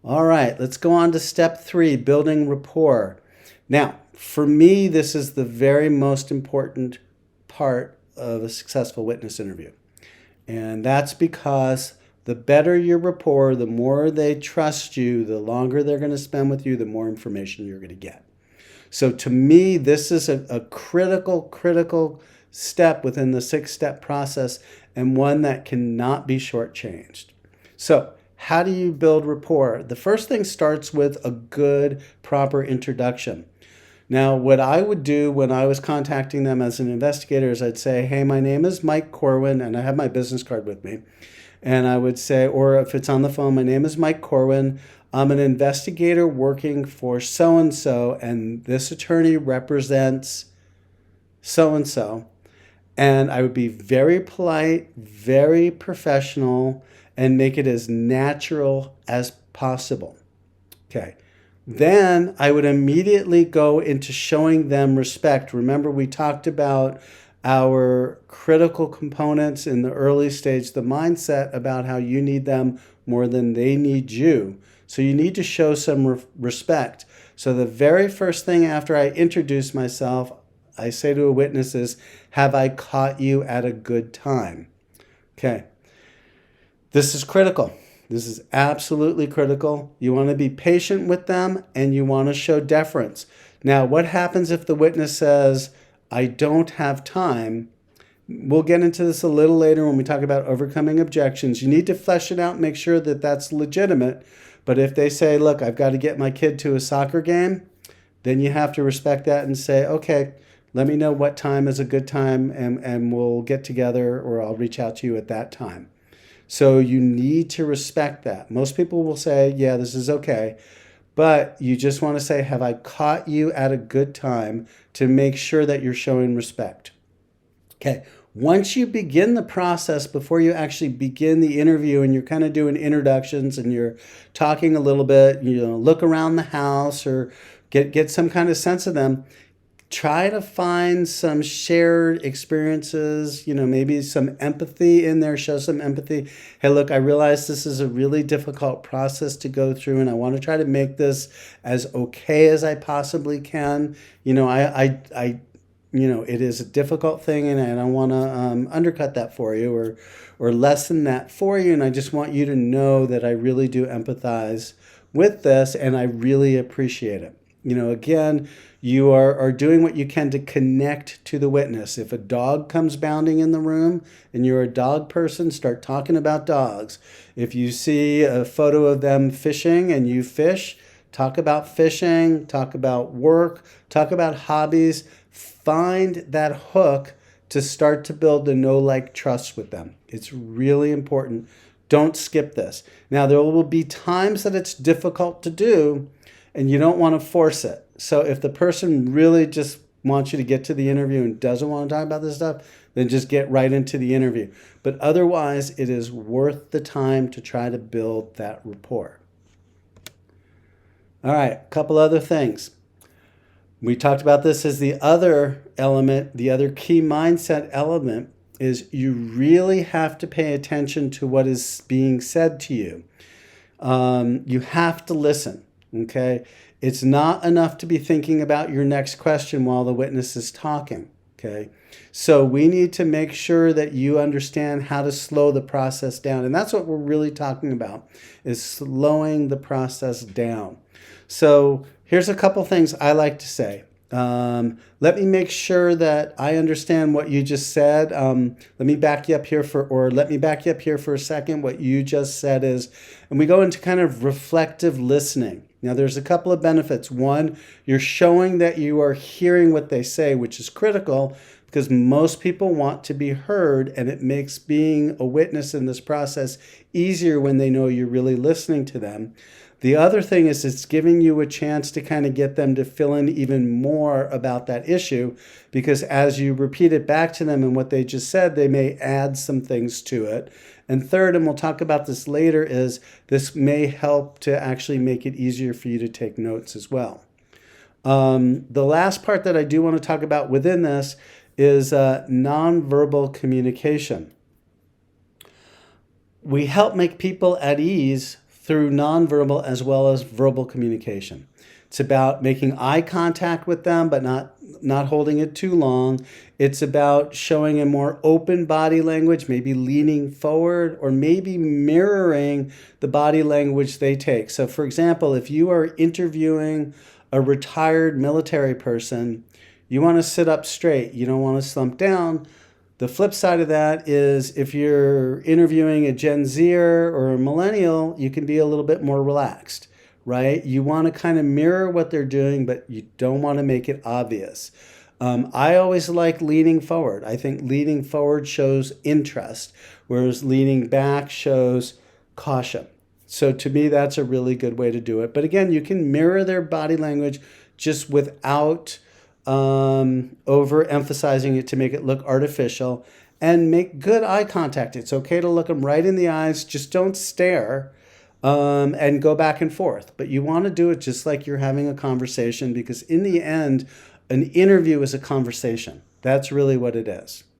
All right, let's go on to step 3, building rapport. Now, for me, this is the very most important part of a successful witness interview. And that's because the better your rapport, the more they trust you, the longer they're going to spend with you, the more information you're going to get. So to me, this is a critical step within the 6-step process and one that cannot be shortchanged. So how do you build rapport? The first thing starts with a good, proper introduction. Now, what I would do when I was contacting them as an investigator is I'd say, hey, my name is Mike Corwin, and I have my business card with me. And I would say, or if it's on the phone, my name is Mike Corwin. I'm an investigator working for so-and-so, and this attorney represents so-and-so. And I would be very polite, very professional, and make it as natural as possible. Okay. Then I would immediately go into showing them respect. Remember, we talked about our critical components in the early stage, the mindset about how you need them more than they need you. So you need to show some respect. So the very first thing after I introduce myself, I say to a witness is, have I caught you at a good time? Okay. This is critical. This is absolutely critical. You want to be patient with them and you want to show deference. Now, what happens if the witness says, I don't have time? We'll get into this a little later when we talk about overcoming objections. You need to flesh it out and make sure that that's legitimate. But if they say, look, I've got to get my kid to a soccer game, then you have to respect that and say, okay, let me know what time is a good time and we'll get together or I'll reach out to you at that time. So you need to respect that. Most people will say, yeah, this is okay. But you just want to say, have I caught you at a good time to make sure that you're showing respect? Okay. Once you begin the process, before you actually begin the interview and you're kind of doing introductions and you're talking a little bit, look around the house or get some kind of sense of them, try to find some shared experiences, maybe some empathy in there, show some empathy. Hey, look, I realize this is a really difficult process to go through and I want to try to make this as okay as I possibly can. It is a difficult thing and I don't want to undercut that for you or lessen that for you. And I just want you to know that I really do empathize with this and I really appreciate it. Again, you are doing what you can to connect to the witness. If a dog comes bounding in the room and you're a dog person, start talking about dogs. If you see a photo of them fishing and you fish, talk about fishing, talk about work, talk about hobbies. Find that hook to start to build the know, like, trust with them. It's really important. Don't skip this. Now, there will be times that it's difficult to do and you don't want to force it. So if the person really just wants you to get to the interview and doesn't want to talk about this stuff, then just get right into the interview. But otherwise, it is worth the time to try to build that rapport. All right, a couple other things. We talked about this as the other element, the other key mindset element is you really have to pay attention to what is being said to you. You have to listen, okay? It's not enough to be thinking about your next question while the witness is talking, okay? So we need to make sure that you understand how to slow the process down. And that's what we're really talking about, is slowing the process down. So here's a couple things I like to say. Let me make sure that I understand what you just said. Let me back you up here for a second. What you just said is, and we go into kind of reflective listening. Now, there's a couple of benefits. One, you're showing that you are hearing what they say, which is critical because most people want to be heard, and it makes being a witness in this process easier when they know you're really listening to them. The other thing is it's giving you a chance to kind of get them to fill in even more about that issue, because as you repeat it back to them and what they just said, they may add some things to it. And third, and we'll talk about this later, is this may help to actually make it easier for you to take notes as well. The last part that I do want to talk about within this is nonverbal communication. We help make people at ease through nonverbal as well as verbal communication. It's about making eye contact with them, but not holding it too long. It's about showing a more open body language, maybe leaning forward or maybe mirroring the body language they take. So for example, if you are interviewing a retired military person, you want to sit up straight. You don't want to slump down. The flip side of that is if you're interviewing a Gen Zer or a millennial, you can be a little bit more relaxed, right? You want to kind of mirror what they're doing, but you don't want to make it obvious. I always like leaning forward. I think leaning forward shows interest, whereas leaning back shows caution. So to me, that's a really good way to do it. But again, you can mirror their body language just without overemphasizing it to make it look artificial, and make good eye contact. It's okay to look them right in the eyes. Just don't stare and go back and forth. But you want to do it just like you're having a conversation, because in the end, an interview is a conversation. That's really what it is.